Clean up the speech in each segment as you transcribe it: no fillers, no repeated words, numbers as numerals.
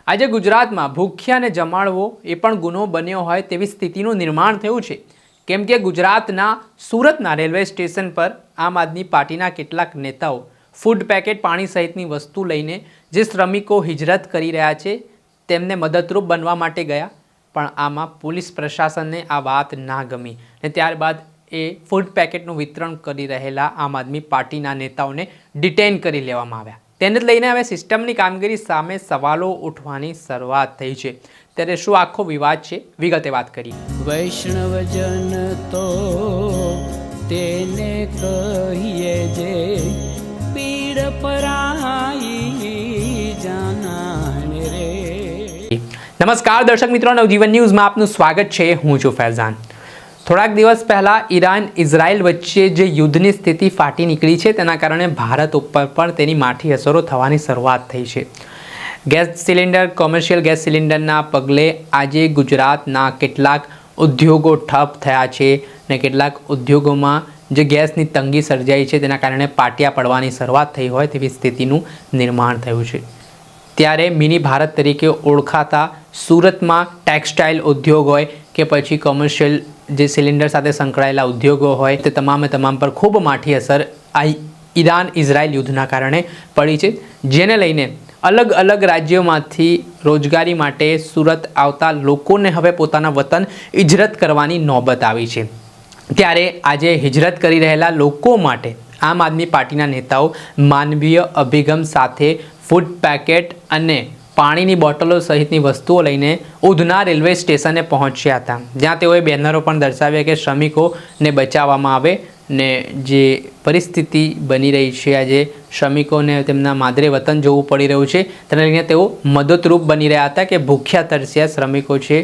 આજે ગુજરાતમાં ભૂખ્યાને જમાડવો એ પણ ગુનો બન્યો હોય તેવી સ્થિતિનું નિર્માણ થયું છે, કેમ કે ગુજરાતના સુરતના રેલવે સ્ટેશન પર આમ આદમી પાર્ટીના કેટલાક નેતાઓ ફૂડ પેકેટ, પાણી સહિતની વસ્તુ લઈને જે શ્રમિકો હિજરત કરી રહ્યા છે તેમને મદદરૂપ બનવા માટે ગયા, પણ આમાં પોલીસ પ્રશાસનને આ વાત ના ગમી અને ત્યારબાદ એ ફૂડ પેકેટનું વિતરણ કરી રહેલા આમ આદમી પાર્ટીના નેતાઓને ડિટેન કરી લેવામાં આવ્યા। તેને લઈને હવે સિસ્ટમની કામગીરી સામે સવાલો ઉઠવાની શરૂઆત થઈ છે। ત્યારે શું આખો વિવાદ છે, વિગતે વાત કરીએ। વૈષ્ણવજન તો તેને કહીએ જે પીડ પરાઈ જાનાને રે। નમસ્કાર દર્શક મિત્રો, નવજીવન ન્યૂઝમાં આપનું સ્વાગત છે। હું છું ફૈઝાન। થોડાક દિવસ પહેલાં ઈરાન ઇઝરાયલ વચ્ચે જે યુદ્ધની સ્થિતિ ફાટી નીકળી છે તેના કારણે ભારત ઉપર પણ તેની માઠી અસરો થવાની શરૂઆત થઈ છે। ગેસ સિલિન્ડર, કોમર્શિયલ ગેસ સિલિન્ડરના પગલે આજે ગુજરાતના કેટલાક ઉદ્યોગો ઠપ થયા છે અને કેટલાક ઉદ્યોગોમાં જે ગેસની તંગી સર્જાઈ છે તેના કારણે પાટિયા પડવાની શરૂઆત થઈ હોય તેવી સ્થિતિનું નિર્માણ થયું છે। ત્યારે મિની ભારત તરીકે ઓળખાતા સુરતમાં ટેક્સટાઇલ ઉદ્યોગ હોય કે પછી કોમર્શિયલ જે સિલિન્ડર સાથે સંકળાયેલા ઉદ્યોગો હોય તે તમામે તમામ પર ખૂબ માઠી અસર આ ઈરાન ઇઝરાયલ યુદ્ધના કારણે પડી છે, જેને લઈને અલગ અલગ રાજ્યોમાંથી રોજગારી માટે સુરત આવતા લોકોને હવે પોતાના વતન હિજરત કરવાની નોબત આવી છે। ત્યારે આજે હિજરત કરી રહેલા લોકો માટે આમ આદમી પાર્ટીના નેતાઓ માનવીય અભિગમ સાથે ફૂડ પેકેટ અને પાણીની બોટલો સહિતની વસ્તુઓ લઈને ઉધના રેલવે સ્ટેશને પહોંચ્યા હતા, જ્યાં તેઓએ બેનરો પણ દર્શાવ્યા કે શ્રમિકોને બચાવવામાં આવે ને જે પરિસ્થિતિ બની રહી છે, આજે શ્રમિકોને તેમના માદરે વતન જવું પડી રહ્યું છે તેને લઈને તેઓ મદદરૂપ બની રહ્યા હતા કે ભૂખ્યા તરસ્યા શ્રમિકો છે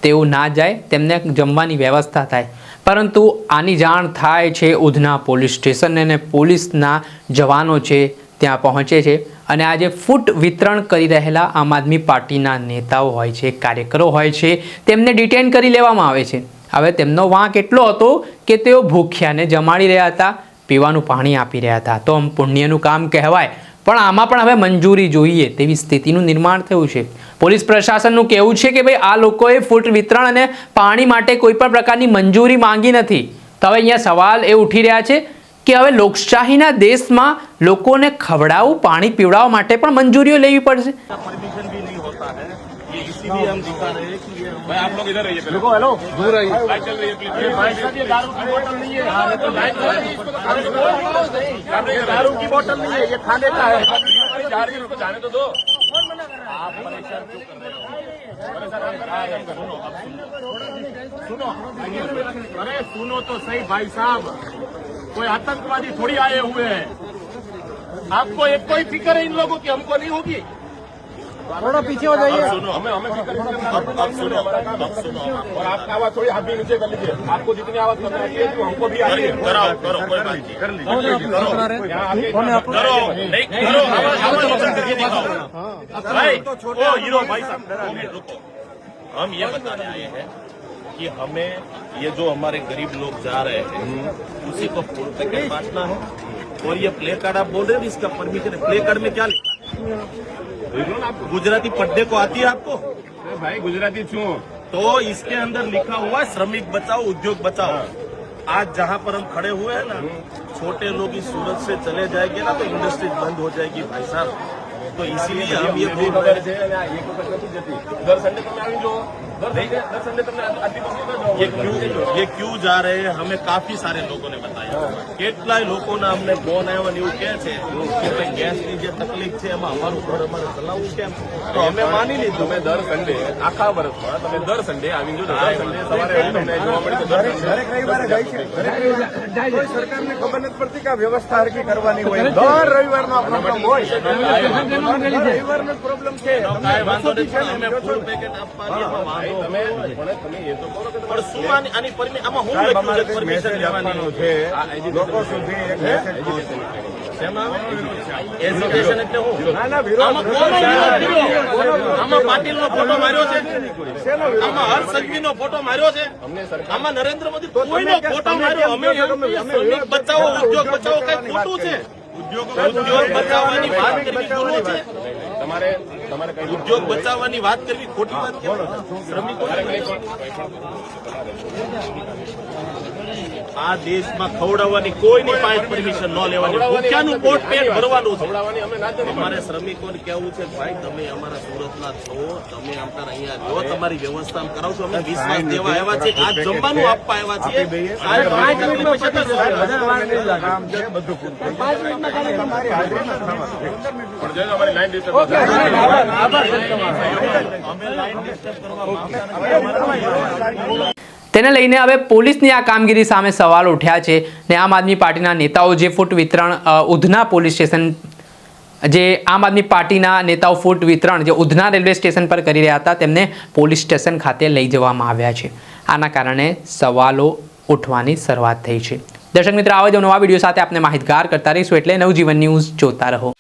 તેઓ ના જાય, તેમને જમવાની વ્યવસ્થા થાય। પરંતુ આની જાણ થાય છે ઉધના પોલીસ સ્ટેશનને અને પોલીસના જવાનો છે ત્યાં પહોંચે છે અને આજે ફૂડ વિતરણ કરી રહેલા આમ આદમી પાર્ટીના નેતાઓ હોય છે, કાર્યકરો હોય છે, તેમને ડિટેન કરી લેવામાં આવે છે। હવે તેમનો વાંક એટલો હતો કે તેઓ ભૂખ્યાને જમાડી રહ્યા હતા, પીવાનું પાણી આપી રહ્યા હતા, તો પુણ્યનું કામ કહેવાય, પણ આમાં પણ હવે મંજૂરી જોઈએ તેવી સ્થિતિનું નિર્માણ થયું છે। પોલીસ પ્રશાસનનું કહેવું છે કે ભાઈ આ લોકોએ ફૂડ વિતરણ અને પાણી માટે કોઈ પણ પ્રકારની મંજૂરી માંગી નથી। તો હવે અહીંયા સવાલ એ ઉઠી રહ્યા છે કે હવે લોકશાહીના દેશમાં લોકોને ખવડાવવું, પાણી પીવડાવવા માટે પણ મંજૂરીઓ લેવી પડશે। परमिशन भी नहीं होता है, ये इसीलिए हम दिखा रहे हैं कि ये भाई आप लोग इधर रहिए, देखो हेलो दूर रहिए, बाइक चल रही है प्लीज। भाई साहब ये दारू की बोतल नहीं है, हां तो बाइक चल रही है, इसको तो ये दारू की बोतल नहीं है, ये खाने का है। हमारी जा रही है, उसको जाने तो दो। आप परेशान क्यों कर रहे हो? सुनो, अरे सुनो तो सही भाई साहब, कोई आतंकवादी थोड़ी आए हुए हैं, आपको एक कोई फिक्र है इन लोगों की, हमको नहीं होगी। थोड़ा पीछे हो जाइए। सुनो, हमें फिक्र अब सुनो, और आपका आवाज थोड़ी आप भी नीचे कर लीजिए, आपको जितनी आवाज करना चाहिए तो हमको भी आ रही है। करो कोई बात नहीं, कर लीजिए, करो नहीं करो, आवाज करके दिखाओ भाई। ओ हीरो भाई साहब रुको, हम ये बताने आए हैं कि हमें ये जो हमारे गरीब लोग जा रहे हैं उसी को फूड पैकेट बांटना है, और ये प्ले कार्ड आप बोल रहे हैं इसका परमिशन है, प्ले कार्ड में क्या लिखा है? गुजराती पढ़ने को आती है आपको? भाई गुजराती छू तो इसके अंदर लिखा हुआ है श्रमिक बचाओ, उद्योग बचाओ। आज जहाँ पर हम खड़े हुए हैं ना, छोटे लोग इस सूरत से चले जाएंगे ना तो इंडस्ट्री बंद हो जाएगी भाई साहब। तो इसीलिए हम ये बोल रहे हैं दर संडे ये क्यों जा रहे हैं, हमें काफी सारे लोगों ने बताया, કેટલાય લોકોના અમને ફોન આવ્યો ને એવું કહે છે કે ભાઈ ગેસની જે તકલીફ છે એમાં અમારું ઘર અમારે ચલાવવું કેમ, તો અમે માની લીધું। તમે દર સન્ડે આખા વર્ષમાં તમે દર સન્ડે આવી જો દર સન્ડે સવારે તમને જોવા મળે તો દરેક રવિવારે જાય છે, કોઈ સરકારને ખબર નથી પડતી કે આ વ્યવસ્થા હરકી કરવાની હોય, દર રવિવારનો પ્રોબ્લેમ હોય, રવિવારનો પ્રોબ્લેમ છે। કાંઈ વાંધો નથી, અમે ફૂડ પેકેટ આપવાની તમે એ તો બોલો કે પણ શું આની આમાં હું લખ્યું છે પરમિશન લેવાની છે લોકો સુધી એક મેસેજ પહોંચે એજ્યુકેશન એટલે હું આમાં પાટીલનો ફોટો માર્યો છે, આમાં હર્ષ સંઘવીનો ફોટો માર્યો છે, આમાં નરેન્દ્ર મોદી કોઈનો ફોટો માર્યો, અમે શ્રમિક બચાવો, ઉદ્યોગ બચાવો, કઈ ખોટું છે? ઉદ્યોગ બચાવવાની વાત કરવી ગુનો છે? તમારે ઉદ્યોગ બચાવવાની વાત કરવી ખોટી વાત કહેવાય. શ્રમિકો આ દેશમાં ખવડાવવાની કોઈની પાસે પરમિશન ન લેવાની, ભૂખ્યાનું પોટ પેટ ભરવાનું છે. અમારે શ્રમિકોને કહેવું છે ભાઈ તમે અમારા સુરતના છો, તમે આમતા અહીંયા જો તમારી વ્યવસ્થા કરાવશો, અમે વિશ્વાસ દેવા આવ્યા છે, આ જમવાનું આપવા આવ્યા છીએ. તેને લઈને હવે પોલીસની આ કામગીરી સામે સવાલ ઉઠ્યા છે ને આમ આદમી પાર્ટીના નેતાઓ જે ફૂટ વિતરણ ઉધના પોલીસ સ્ટેશન જે આમ આદમી પાર્ટીના નેતાઓ ફૂટ વિતરણ જે ઉધના રેલવે સ્ટેશન પર કરી રહ્યા હતા તેમને પોલીસ સ્ટેશન ખાતે લઈ જવામાં આવ્યા છે. આના કારણે સવાલો ઉઠવાની શરૂઆત થઈ છે. દર્શક મિત્રો, આવા જ નવા વિડીયો સાથે આપને માહિતગાર કરતા રહીશું, એટલે નવજીવન ન્યૂઝ જોતા રહો.